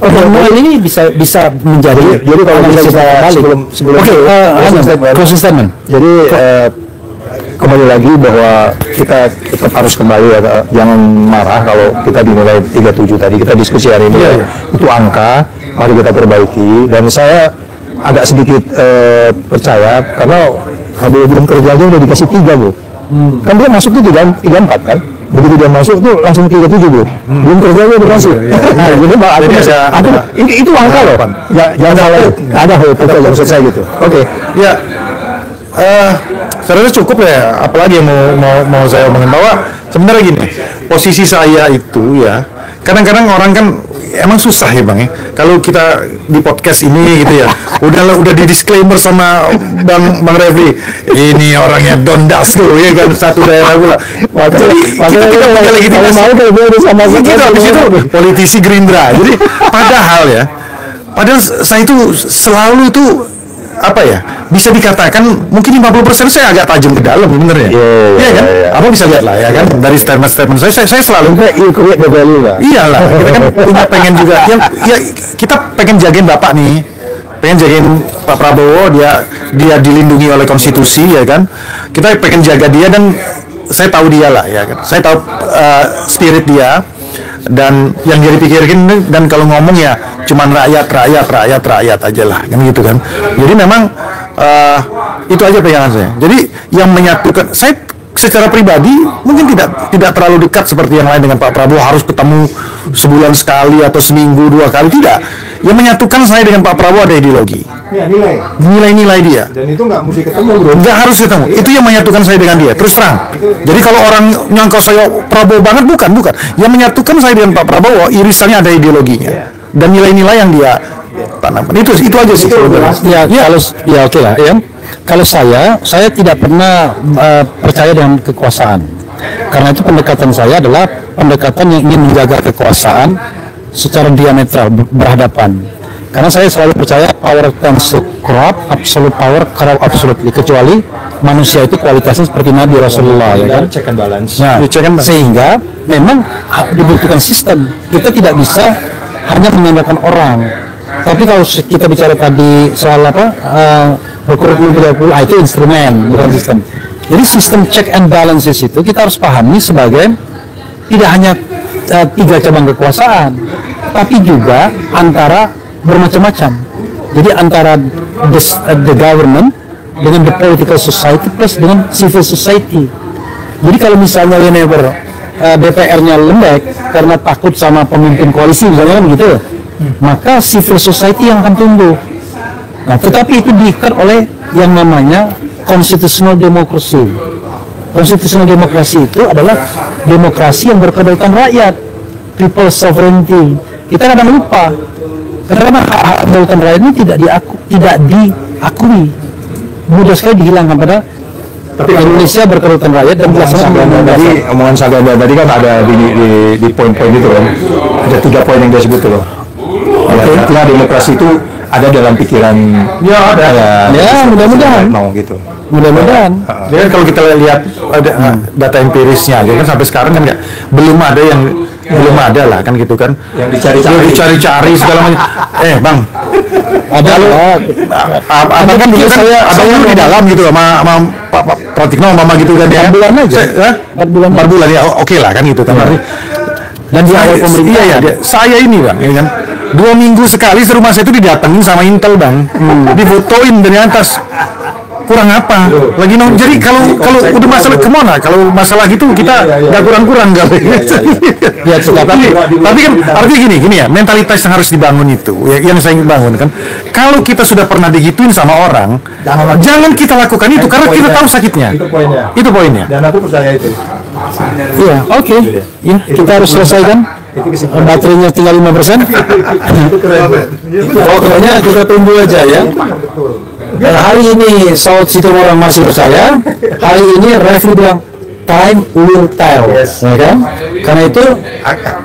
bahwa ini bisa menjadi. Jadi kalau bisa sebelum closing statement. Jadi kembali lagi bahwa kita tetap harus kembali ya, jangan marah kalau kita dinilai 37 tadi kita diskusi hari ini itu angka, mari kita perbaiki. Dan saya agak sedikit percaya karena kalau belum kerja aja udah dikasih 3 bu, kan dia masuk tuh 34 kan, begitu dia masuk tuh langsung 37 bu, belum kerja aja dikasih. Jadi itu angka loh, jangan salah, ada hal yang maksud saya gitu. Oke. Ya, sebenarnya cukup ya. Apalagi yang mau saya omongin bahwa sebenarnya gini, posisi saya itu ya, kadang-kadang orang kan emang susah ya bang ya. Kalau kita di podcast ini gitu ya, udah di disclaimer sama bang Refli, ini orangnya dondas tuh ya kan, satu daerah pula. Jadi kita punya legitimasi. Kita habis itu politisi Gerindra. Jadi padahal saya itu selalu itu apa ya, bisa dikatakan mungkin 50% saya agak tajam ke dalam sebenarnya. Iya kan? Apa bisa lihat lah ya kan dari statement saya selalu iyalah, kita kan punya pengen juga ya kita pengen jagain Bapak nih. Pengen jagain Pak Prabowo, dia dilindungi oleh konstitusi ya kan. Kita pengen jaga dia dan saya tahu dia lah ya kan. Saya tahu spirit dia. Dan yang dia dipikirin, dan kalau ngomong ya cuman rakyat aja lah kan gitu kan. Jadi memang itu aja pegangan saya. Jadi yang menyatukan saya secara pribadi mungkin tidak terlalu dekat seperti yang lain dengan Pak Prabowo, harus ketemu sebulan sekali atau seminggu 2 kali, tidak. Yang menyatukan saya dengan Pak Prabowo ada ideologi, nilai-nilai dia, Dan itu nggak mesti ketemu bro. nggak harus ketemu. Itu yang menyatukan saya dengan dia, terus terang. Jadi kalau orang nyangka saya Prabowo banget, bukan. Yang menyatukan saya dengan Pak Prabowo irisannya ada ideologinya dan nilai-nilai yang dia tanamkan. Itu aja sih. Ya oke lah ya. Kalau saya tidak pernah percaya dengan kekuasaan. Karena itu pendekatan saya adalah pendekatan yang ingin menjaga kekuasaan secara diametral, berhadapan. Karena saya selalu percaya power tends to corrupt, absolute power corrupt absolutely, kecuali manusia itu kualitasnya seperti Nabi Rasulullah ya kan. Check and balance. Nah, sehingga memang dibutuhkan sistem. Kita tidak bisa hanya mengandalkan orang. Tapi kalau kita bicara tadi soal rekrutmen 30, itu instrumen bukan sistem. Jadi sistem check and balances itu kita harus pahami sebagai tidak hanya 3 cabang kekuasaan, tapi juga antara bermacam-macam. Jadi antara the government dengan the political society plus dengan civil society. Jadi kalau misalnya whenever DPR-nya lembek karena takut sama pemimpin koalisi misalnya kan begitu, maka civil society yang akan tumbuh. Nah, tetapi itu diikat oleh yang namanya constitutional democracy. Constitutional democracy itu adalah demokrasi yang berkedaulatan rakyat, people's sovereignty. Kita kadang lupa karena hak kedaulatan rakyat ini tidak diakui, mudah sekali dihilangkan. Pada tapi Indonesia berkedaulatan rakyat dan dilaksanakan tadi omongan Saganda tadi kan ada di poin-poin itu kan, ada 3 poin yang dia sebut loh. Nah, demokrasi itu ada dalam pikiran mudah-mudahan mau gitu. Mudah-mudahan. Jadi kalau kita lihat data empirisnya, dia kan sampai sekarang kan belum ada lah kan gitu kan. Yang dicari-cari segala macam. Bang, ada apa kan dulu kan ada yang di dalam gitu sama Pak Pratikno mama gitu kan ya. 4 bulan aja. 4 bulan ya, oke lah kan gitu kan. Dan di awal pemerintah saya ini bang, ya kan. 2 minggu sekali rumah saya itu didatengin sama Intel bang, difotoin dari atas. Kurang apa? Lagi jadi kalau udah masalah kemana? Kalau masalah gitu kita nggak kurang-kurang kali. Ya, tapi kan artinya gini ya, mentalitas yang harus dibangun itu, ya, yang saya ingin bangun kan. Kalau kita sudah pernah digituin sama orang, jangan kita lakukan itu karena kita tahu sakitnya. Itu poinnya. Dan aku percaya itu. Iya, oke. Ya, kita harus selesaikan. Baterainya tinggal 5%. Pokoknya kita tunggu aja ya. Dan hari ini Saud Situmorang masih percaya. Hari ini Refli bilang time will tell, ya kan? Karena itu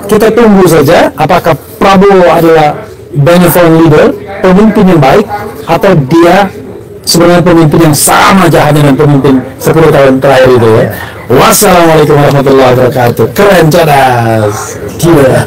kita tunggu saja apakah Prabowo adalah benevolent leader, pemimpin yang baik, atau dia sebenarnya pemimpin yang sama jahatnya dengan pemimpin 10 tahun terakhir itu ya. Wassalamualaikum warahmatullahi wabarakatuh. Keren, cerdas, gila.